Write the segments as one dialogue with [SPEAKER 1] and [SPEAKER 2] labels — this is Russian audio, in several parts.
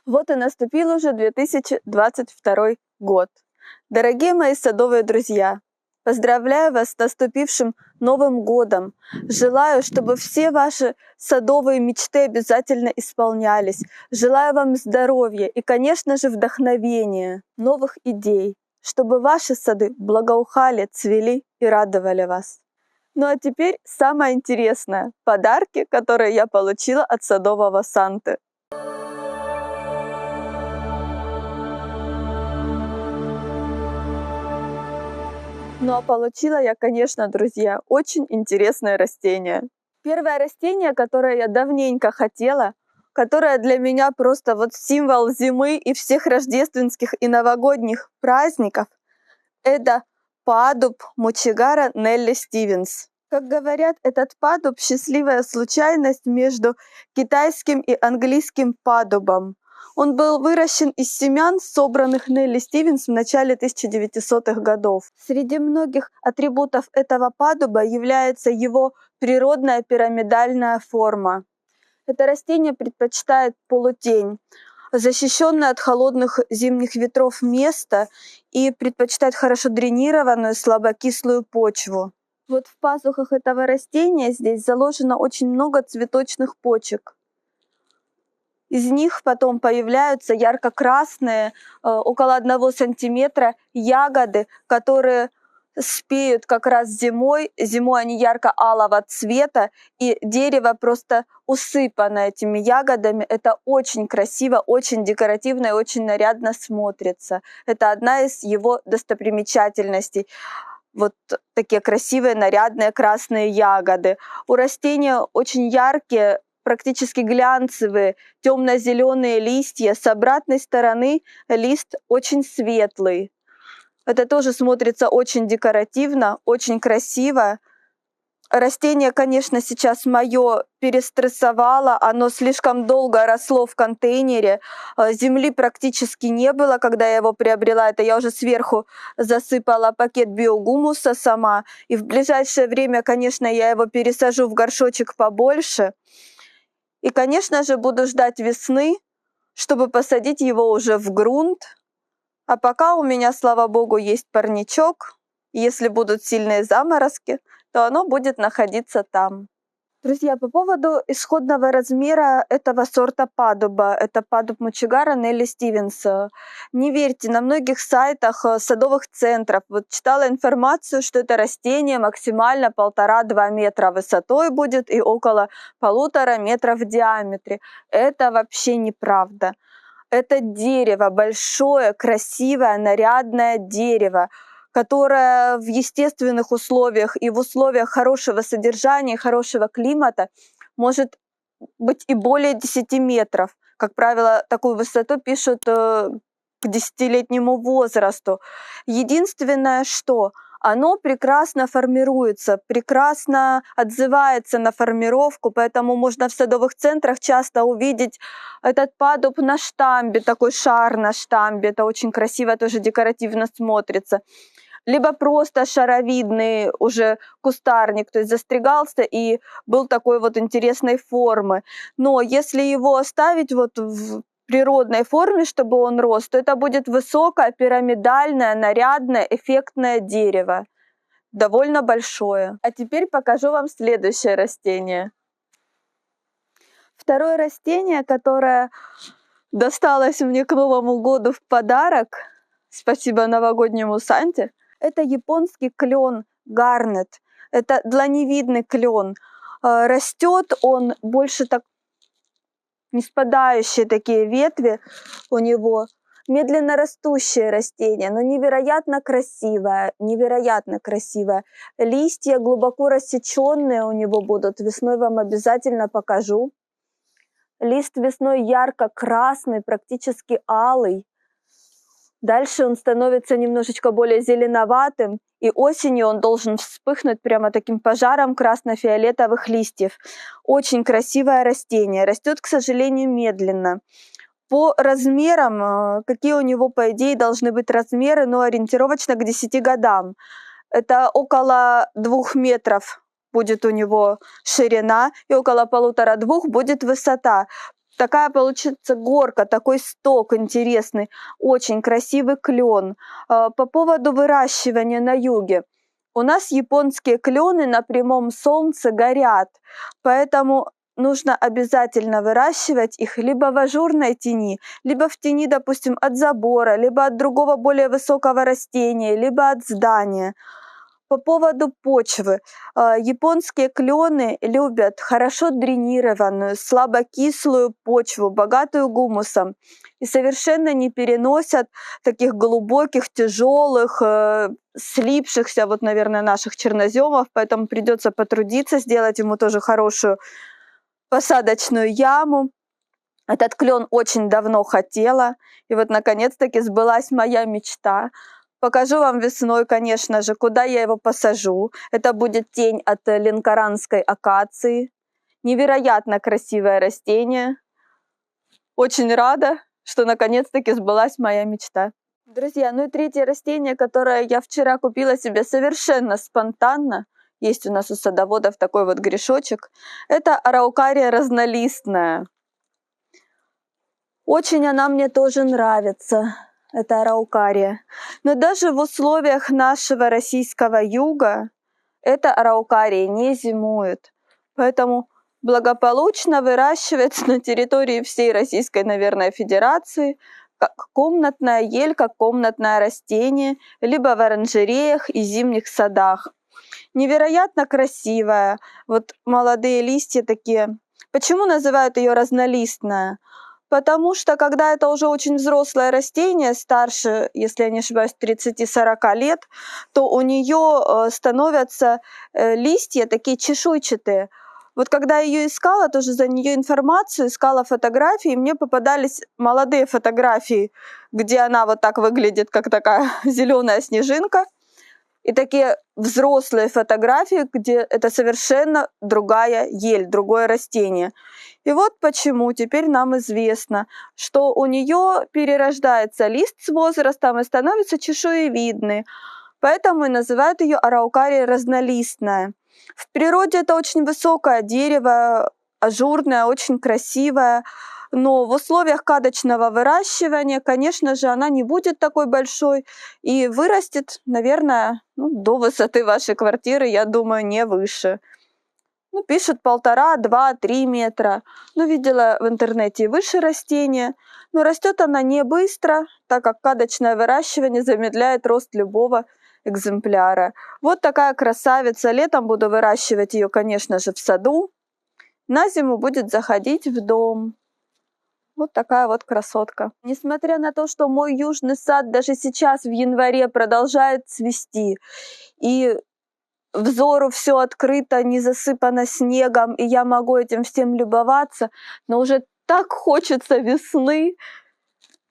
[SPEAKER 1] Вот и наступил уже 2022 год. Дорогие мои садовые друзья, поздравляю вас с наступившим Новым годом. Желаю, чтобы все ваши садовые мечты обязательно исполнялись. Желаю вам здоровья и, конечно же, вдохновения, новых идей, чтобы ваши сады благоухали, цвели и радовали вас. Ну а теперь самое интересное – подарки, которые я получила от садового Санты. Ну а получила я, конечно, друзья, очень интересное растение. Первое растение, которое я давненько хотела, которое для меня просто вот символ зимы и всех рождественских и новогодних праздников, это падуб Мучигара Нелли Стивенс. Как говорят, этот падуб — счастливая случайность между китайским и английским падубом. Он был выращен из семян, собранных Нелли Стивенс в начале 1900-х годов. Среди многих атрибутов этого падуба является его природная пирамидальная форма. Это растение предпочитает полутень, защищенное от холодных зимних ветров место и предпочитает хорошо дренированную слабокислую почву. Вот в пазухах этого растения здесь заложено очень много цветочных почек. Из них потом появляются ярко-красные, около 1 сантиметра ягоды, которые спеют как раз зимой. Зимой они ярко-алого цвета, и дерево просто усыпано этими ягодами. Это очень красиво, очень декоративно и очень нарядно смотрится. Это одна из его достопримечательностей. Вот такие красивые, нарядные красные ягоды. У растения очень яркие, практически глянцевые, темно-зеленые листья. С обратной стороны лист очень светлый. Это тоже смотрится очень декоративно, очень красиво. Растение, конечно, сейчас мое перестрессовало, оно слишком долго росло в контейнере, земли практически не было, когда я его приобрела. Это я уже сверху засыпала пакет биогумуса сама. И в ближайшее время, конечно, я его пересажу в горшочек побольше. И, конечно же, буду ждать весны, чтобы посадить его уже в грунт. А пока у меня, слава богу, есть парничок. Если будут сильные заморозки, то оно будет находиться там. Друзья, по поводу исходного размера этого сорта падуба, это падуб Мучигара Нелли Стивенс. Не верьте, на многих сайтах садовых центров вот читала информацию, что это растение максимально 1,5–2 метра высотой будет и около 1,5 метра в диаметре. Это вообще неправда. Это дерево, большое, красивое, нарядное дерево, которое в естественных условиях и в условиях хорошего содержания, хорошего климата может быть и более 10 метров. Как правило, такую высоту пишут к 10-летнему возрасту. Единственное, что оно прекрасно формируется, прекрасно отзывается на формировку, поэтому можно в садовых центрах часто увидеть этот падуб на штамбе, такой шар на штамбе, это очень красиво, тоже декоративно смотрится. Либо просто шаровидный уже кустарник, то есть застригался и был такой вот интересной формы. Но если его оставить вот в природной форме, чтобы он рос, то это будет высокое, пирамидальное, нарядное, эффектное дерево. Довольно большое. А теперь покажу вам следующее растение. Второе растение, которое досталось мне к Новому году в подарок, спасибо новогоднему Санте, это японский клен гарнет. Это дланевидный клен. Растет он больше так, не спадающие такие ветви у него, медленно растущее растение, но невероятно красивое, невероятно красивое. Листья глубоко рассеченные у него будут, весной вам обязательно покажу. Лист весной ярко-красный, практически алый. Дальше он становится немножечко более зеленоватым, и осенью он должен вспыхнуть прямо таким пожаром красно-фиолетовых листьев. Очень красивое растение, растет, к сожалению, медленно. По размерам, какие у него, по идее, должны быть размеры, но ориентировочно к 10 годам. Это около 2 метров будет у него ширина, и около 1,5–2 будет высота. Такая получится горка, такой сток интересный, очень красивый клен. По поводу выращивания на юге. У нас японские клены на прямом солнце горят, поэтому нужно обязательно выращивать их либо в ажурной тени, либо в тени, допустим, от забора, либо от другого более высокого растения, либо от здания. По поводу почвы. Японские клены любят хорошо дренированную, слабокислую почву, богатую гумусом, и совершенно не переносят таких глубоких, тяжелых, слипшихся, вот, наверное, наших черноземов, поэтому придется потрудиться, сделать ему тоже хорошую посадочную яму. Этот клен очень давно хотела, и вот наконец-таки сбылась моя мечта. Покажу вам весной, конечно же, куда я его посажу. Это будет тень от ленкоранской акации. Невероятно красивое растение. Очень рада, что наконец-таки сбылась моя мечта. Друзья, ну и третье растение, которое я вчера купила себе совершенно спонтанно, есть у нас у садоводов такой вот грешочек, это араукария разнолистная. Очень она мне тоже нравится. Это араукария. Но даже в условиях нашего российского юга эта араукария не зимует. Поэтому благополучно выращивается на территории всей Российской, наверное, Федерации, как комнатная ель, как комнатное растение, либо в оранжереях и зимних садах. Невероятно красивая. Вот молодые листья такие. Почему называют ее разнолистная? Потому что, когда это уже очень взрослое растение, старше, если я не ошибаюсь, 30-40 лет, то у нее становятся листья такие чешуйчатые. Вот когда я ее искала, тоже за нее информацию, искала фотографии, мне попадались молодые фотографии, где она вот так выглядит, как такая зеленая снежинка, и такие взрослые фотографии, где это совершенно другая ель, другое растение. И вот почему теперь нам известно, что у нее перерождается лист с возрастом и становится чешуевидный. Поэтому и называют ее араукария разнолистная. В природе это очень высокое дерево, ажурное, очень красивое. Но в условиях кадочного выращивания, конечно же, она не будет такой большой и вырастет, наверное, до высоты вашей квартиры, я думаю, не выше. Пишут 1,5, 2, 3 метра. Видела в интернете и выше растения. Но растет она не быстро, так как кадочное выращивание замедляет рост любого экземпляра. Вот такая красавица. Летом буду выращивать ее, конечно же, в саду. На зиму будет заходить в дом. Вот такая вот красотка. Несмотря на то, что мой южный сад даже сейчас в январе продолжает цвести, и взору все открыто, не засыпано снегом, и я могу этим всем любоваться, но уже так хочется весны,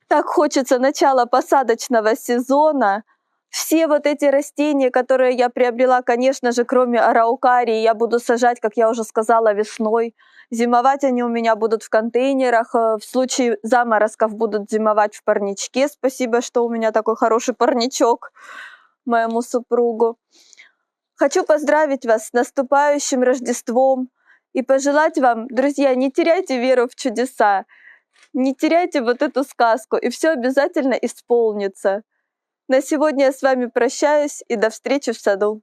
[SPEAKER 1] так хочется начала посадочного сезона. Все вот эти растения, которые я приобрела, конечно же, кроме араукарии, я буду сажать, как я уже сказала, весной. Зимовать они у меня будут в контейнерах. В случае заморозков будут зимовать в парничке. Спасибо, что у меня такой хороший парничок, моему супругу. Хочу поздравить вас с наступающим Рождеством и пожелать вам, друзья, не теряйте веру в чудеса, не теряйте вот эту сказку, и все обязательно исполнится. На сегодня я с вами прощаюсь и до встречи в саду.